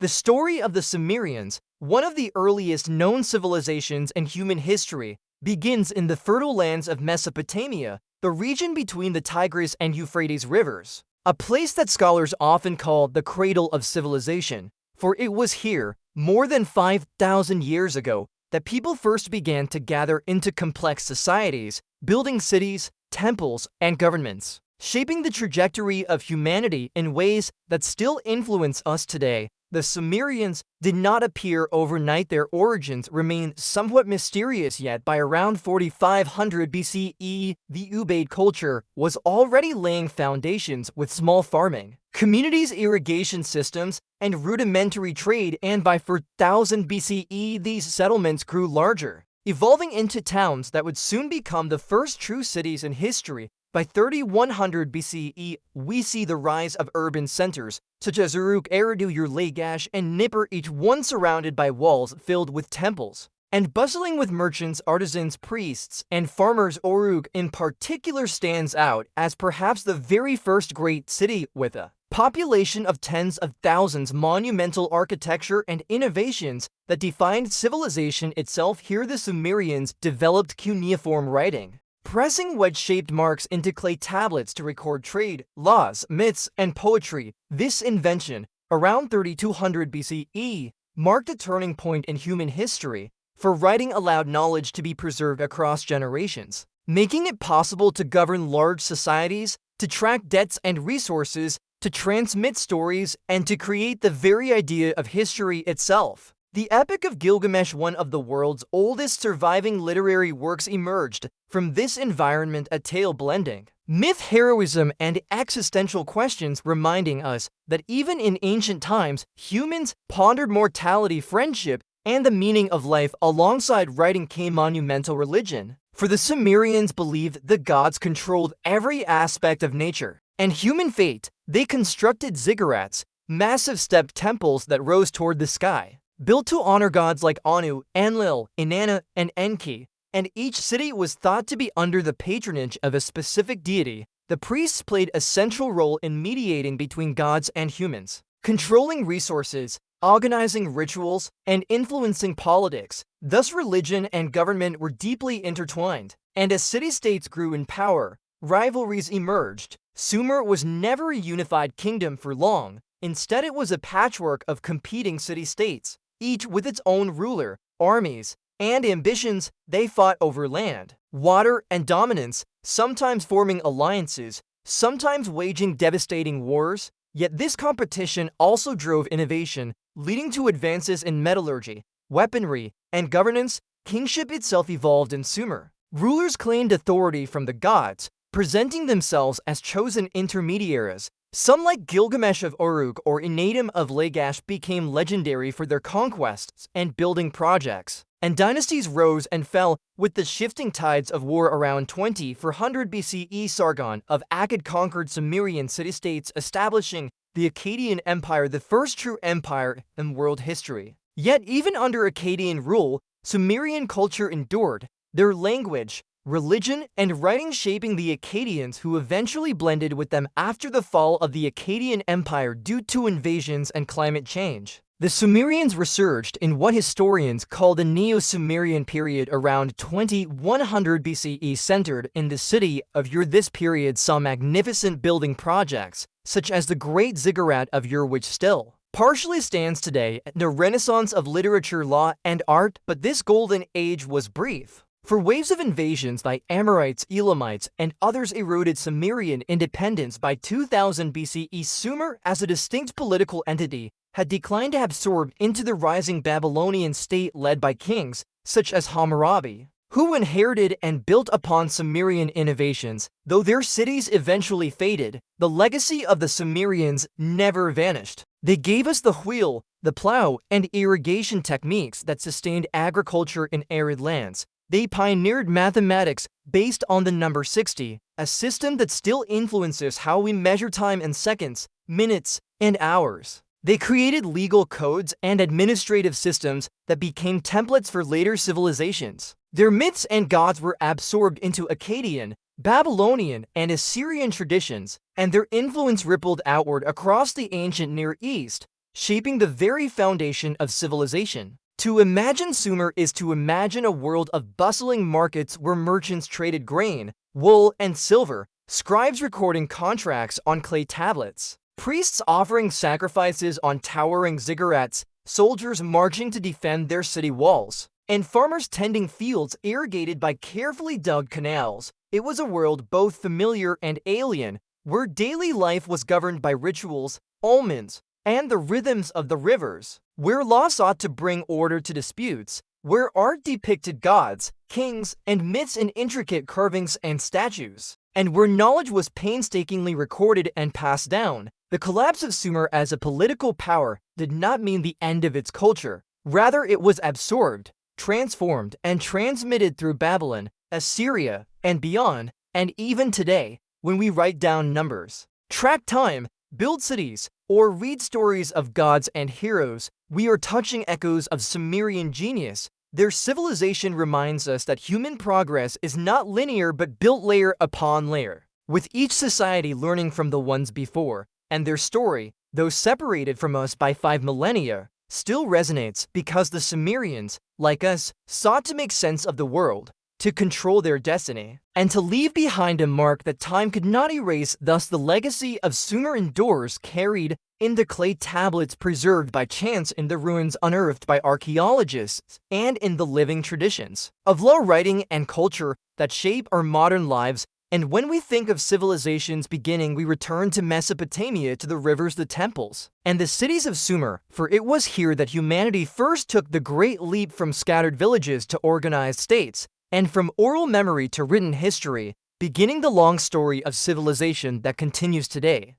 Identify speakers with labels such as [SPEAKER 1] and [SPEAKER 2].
[SPEAKER 1] The story of the Sumerians, one of the earliest known civilizations in human history, begins in the fertile lands of Mesopotamia, the region between the Tigris and Euphrates rivers, a place that scholars often call the cradle of civilization, for it was here, more than 5,000 years ago, that people first began to gather into complex societies, building cities, temples, and governments, shaping the trajectory of humanity in ways that still influence us today. The Sumerians did not appear overnight. Their origins remain somewhat mysterious, yet by around 4500 BCE, the Ubaid culture was already laying foundations with small farming, communities, irrigation systems, and rudimentary trade, and by 4000 BCE these settlements grew larger, evolving into towns that would soon become the first true cities in history. By 3100 BCE, we see the rise of urban centers, such as Uruk, Ur, Lagash, and Nippur, each one surrounded by walls filled with temples, and bustling with merchants, artisans, priests, and farmers. Uruk in particular stands out as perhaps the very first great city with a population of tens of thousands, monumental architecture, and innovations that defined civilization itself. Here the Sumerians developed cuneiform writing, pressing wedge-shaped marks into clay tablets to record trade, laws, myths, and poetry. This invention, around 3200 BCE, marked a turning point in human history, for writing allowed knowledge to be preserved across generations, making it possible to govern large societies, to track debts and resources, to transmit stories, and to create the very idea of history itself. The Epic of Gilgamesh, one of the world's oldest surviving literary works, emerged from this environment, a tale blending myth, heroism, and existential questions, reminding us that even in ancient times, humans pondered mortality, friendship, and the meaning of life. Alongside writing came monumental religion, for the Sumerians believed the gods controlled every aspect of nature and human fate. They constructed ziggurats, massive stepped temples that rose toward the sky, built to honor gods like Anu, Enlil, Inanna, and Enki, and each city was thought to be under the patronage of a specific deity. The priests played a central role in mediating between gods and humans, controlling resources, organizing rituals, and influencing politics. Thus, religion and government were deeply intertwined, and as city-states grew in power, rivalries emerged. Sumer was never a unified kingdom for long. Instead, it was a patchwork of competing city-states, each with its own ruler, armies, and ambitions. They fought over land, water, and dominance, sometimes forming alliances, sometimes waging devastating wars. Yet this competition also drove innovation, leading to advances in metallurgy, weaponry, and governance. Kingship itself evolved in Sumer. Rulers claimed authority from the gods, presenting themselves as chosen intermediaries. Some, like Gilgamesh of Uruk or Inadim of Lagash, became legendary for their conquests and building projects, and dynasties rose and fell with the shifting tides of war. Around 2400 BCE, Sargon of Akkad conquered Sumerian city-states, establishing the Akkadian Empire, the first true empire in world history. Yet even under Akkadian rule, Sumerian culture endured, their language, religion, and writing shaping the Akkadians, who eventually blended with them after the fall of the Akkadian Empire due to invasions and climate change. The Sumerians resurged in what historians call the Neo-Sumerian period around 2100 BCE, centered in the city of Ur. This period saw magnificent building projects, such as the Great Ziggurat of Ur, which still partially stands today, and a renaissance of literature, law, and art. But this golden age was brief, for waves of invasions by Amorites, Elamites, and others eroded Sumerian independence. By 2000 BCE, Sumer, as a distinct political entity, had declined, absorbed into the rising Babylonian state led by kings such as Hammurabi, who inherited and built upon Sumerian innovations. Though their cities eventually faded, the legacy of the Sumerians never vanished. They gave us the wheel, the plow, and irrigation techniques that sustained agriculture in arid lands. They pioneered mathematics based on the number 60, a system that still influences how we measure time in seconds, minutes, and hours. They created legal codes and administrative systems that became templates for later civilizations. Their myths and gods were absorbed into Akkadian, Babylonian, and Assyrian traditions, and their influence rippled outward across the ancient Near East. shaping the very foundation of civilization. To imagine Sumer is to imagine a world of bustling markets where merchants traded grain, wool, and silver, scribes recording contracts on clay tablets, priests offering sacrifices on towering ziggurats, soldiers marching to defend their city walls, and farmers tending fields irrigated by carefully dug canals. It was a world both familiar and alien, where daily life was governed by rituals, omens, and the rhythms of the rivers, where law sought to bring order to disputes, where art depicted gods, kings, and myths in intricate carvings and statues, and where knowledge was painstakingly recorded and passed down. The collapse of Sumer as a political power did not mean the end of its culture. Rather, it was absorbed, transformed, and transmitted through Babylon, Assyria, and beyond, and even today, when we write down numbers, track time, build cities, or read stories of gods and heroes, we are touching echoes of Sumerian genius. Their civilization reminds us that human progress is not linear but built layer upon layer, with each society learning from the ones before, and their story, though separated from us by 5 millennia, still resonates because the Sumerians, like us, sought to make sense of the world, to control their destiny, and to leave behind a mark that time could not erase. Thus the legacy of Sumer endures, carried in the clay tablets preserved by chance in the ruins unearthed by archaeologists, and in the living traditions of law writing and culture that shape our modern lives. And when we think of civilization's beginning, we return to Mesopotamia, to the rivers, the temples, and the cities of Sumer, for it was here that humanity first took the great leap from scattered villages to organized states, and from oral memory to written history, beginning the long story of civilization that continues today.